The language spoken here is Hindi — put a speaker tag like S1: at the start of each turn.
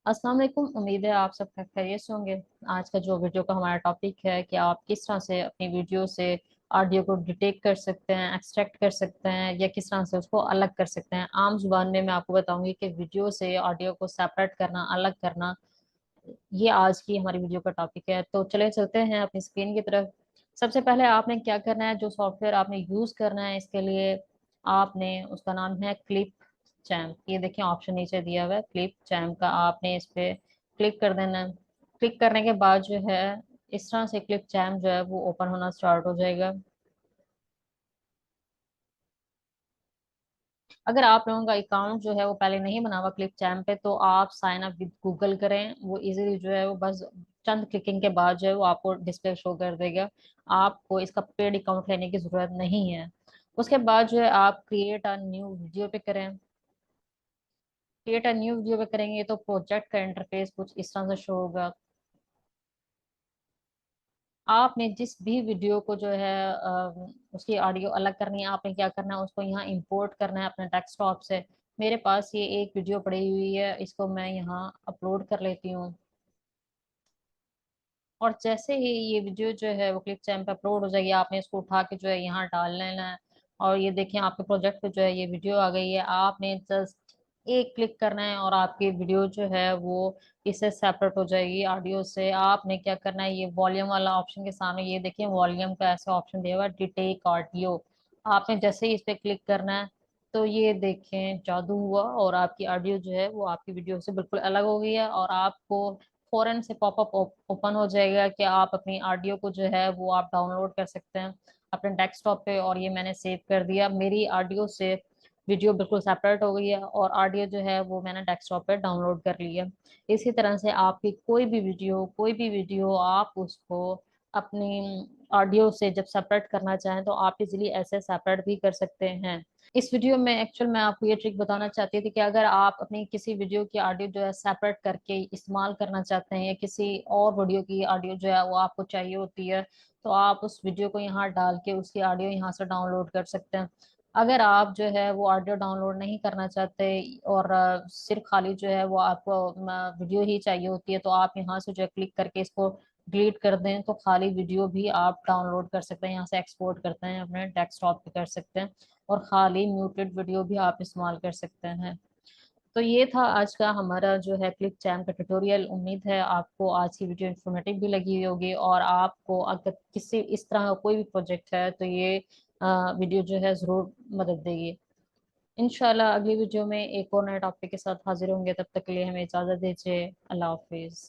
S1: अस्सलाम वालेकुम। उम्मीद है आप सब खैरियत से होंगे। आज का जो वीडियो का हमारा टॉपिक है कि आप किस तरह से अपनी वीडियो से ऑडियो को डिटेक्ट कर सकते हैं, एक्सट्रैक्ट कर सकते हैं, या किस तरह से उसको अलग कर सकते हैं। आम जुबान में मैं आपको बताऊंगी कि वीडियो से ऑडियो को सेपरेट करना, अलग करना, ये आज की हमारी वीडियो का टॉपिक है। तो चले चलते हैं अपनी स्क्रीन की तरफ। सबसे पहले आपने क्या करना है, जो सॉफ्टवेयर आपने यूज करना है इसके लिए, आपने उसका नाम है क्लिप चैम्प। ये देखिए ऑप्शन नीचे दिया हुआ है क्लिप चैम्प का, आपने इस पे क्लिक कर देना है। क्लिक करने के बाद जो है इस तरह से क्लिप चैम्प जो है वो ओपन होना स्टार्ट हो जाएगा। अगर आप लोगों का अकाउंट जो है वो पहले नहीं बना हुआ क्लिप चैम्प पे, तो आप साइन अप विद गूगल करें। वो इजीली जो है वो बस चंद क्लिकिंग के बाद जो है वो आपको डिस्प्ले शो कर देगा। आपको इसका पेड अकाउंट लेने की जरूरत नहीं है। उसके बाद जो है आप क्रिएट अ न्यू वीडियो पे करें। क्रिएट अ न्यू वीडियो पे करेंगे तो प्रोजेक्ट का इंटरफेस कुछ इस तरह से शो होगा। आपने जिस भी वीडियो को जो है उसकी ऑडियो अलग करनी है, आपने क्या करना है, उसको यहाँ इंपोर्ट करना है अपने डेस्कटॉप से। मेरे पास ये एक वीडियो पड़ी हुई है, इसको मैं यहाँ अपलोड कर लेती हूँ। और जैसे ही ये वीडियो जो है वो क्लिप चैम्प पे अपलोड हो जाएगी, आपने इसको उठा के जो है यहाँ डाल लेना है। और ये देखिए आपके प्रोजेक्ट पे जो है ये वीडियो आ गई है। आपने जस्ट एक क्लिक करना है और आपकी वीडियो जो है वो इससे सेपरेट हो जाएगी ऑडियो से। आपने क्या करना है, ये वॉल्यूम वाला ऑप्शन के सामने ये देखिए वॉल्यूम का ऐसा ऑप्शन दिया हुआ है डिटेक्ट ऑडियो। आपने जैसे ही इस पे क्लिक करना है तो ये देखें जादू हुआ और आपकी ऑडियो जो है वो आपकी वीडियो से बिल्कुल अलग हो गई है। और आपको फौरन से पॉपअप ओपन हो जाएगा कि आप अपनी ऑडियो को जो है वो आप डाउनलोड कर सकते हैं अपने डेस्कटॉप पे। और ये मैंने सेव कर दिया, मेरी ऑडियो से वीडियो बिल्कुल सेपरेट हो गई है और ऑडियो जो है वो मैंने डेस्कटॉप पे डाउनलोड कर लिया। इसी तरह से आपकी कोई भी वीडियो आप उसको अपनी ऑडियो से जब सेपरेट करना चाहें तो आप इजीली ऐसे सेपरेट भी कर सकते हैं। इस वीडियो में एक्चुअल में आपको ये ट्रिक बताना चाहती थी कि अगर आप अपनी किसी वीडियो की ऑडियो जो है सेपरेट करके इस्तेमाल करना चाहते हैं, या किसी और वीडियो की ऑडियो जो है वो आपको चाहिए होती है, तो आप उस वीडियो को यहाँ डाल के उसकी ऑडियो यहाँ से डाउनलोड कर सकते हैं। अगर आप जो है वो ऑडियो डाउनलोड नहीं करना चाहते और सिर्फ खाली जो है वो आपको वीडियो ही चाहिए होती है, तो आप यहाँ से जो है क्लिक करके इसको डिलीट कर दें तो खाली वीडियो भी आप डाउनलोड कर सकते हैं। यहाँ से एक्सपोर्ट करते हैं अपने डेस्कटॉप पे कर सकते हैं और खाली म्यूटेड वीडियो भी आप इस्तेमाल कर सकते हैं। तो ये था आज का हमारा जो है क्लिप चैम का ट्यूटोरियल। उम्मीद है आपको आज की वीडियो इन्फॉर्मेटिव भी लगी हुई होगी और आपको अगर किसी इस तरह का कोई भी प्रोजेक्ट है तो ये वीडियो जो है ज़रूर मदद देगी। इंशाल्लाह अगली वीडियो में एक और नए टॉपिक के साथ हाजिर होंगे। तब तक के लिए हमें इजाज़त दीजिए। अल्लाह हाफिज़।